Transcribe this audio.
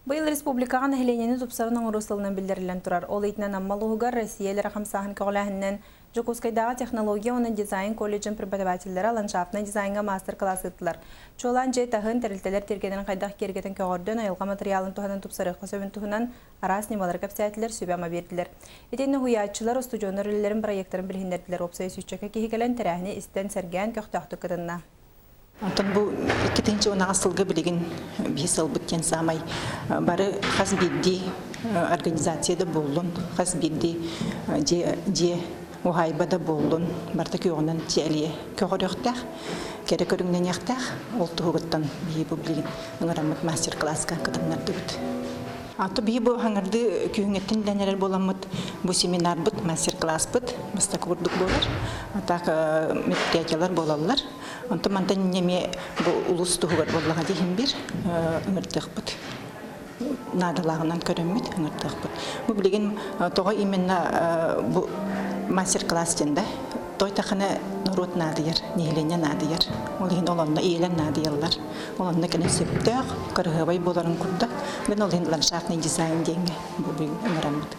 Быйыл республикаға нәһиленені тупсарын оңырысылынан білдірілен тұрар. Ол итінен аммалуғығар Россиялі рақамсағын көғіләхінен Жокускайдағы технология оны дизайн колледжін преподавательдері ландшафтына дизайнға мастер-класс ыттылар. Чолан жей тағын тәрілтелер тергенен қайдақ кергетін көғырден айылға материалын тұханын тупсарыққа сөбін тұхынан арас немалар кәпсәтілер сөбәма берділер. Етені хуячылар студионер үлілерін проекттарын білгендерділер. Опсайы сүйчөкі кейгелен тәрәхіне істен сәрген көқтақты кытынна. Антон бу 2-нче асылга билеген бисел бүткен самай бары хас бидди организацияда болдун, хас бидди же ухайбада болдун, барта көгөнөн теле көгөрөктөр, керек көрүнгөн яктар, ол тугуттан бии бу билген ыңырамыт мастер-класска кытымнарды бүт. Аты бии бу хаңырды күйүнгөттен денелер боламыт, бу семинар бүт, мастер-класс бүт, мыста курдук болар, атак мероприятиялар болалар. Антон мантан неме бу улус тугур боллага дейин бир ыңыртык бүт. Надылагынан көрөмүт ыңыртык бүт. Бу билген тога именно бу мастер-класстен той тахана народ надыяр, нехлене надыяр. Ол ен оланна иелен надыялар. Оланна кене сөптөк, кыргыбай боларын курда. Мен ол ен ландшафтный дизайн денге бу ыңырамыт.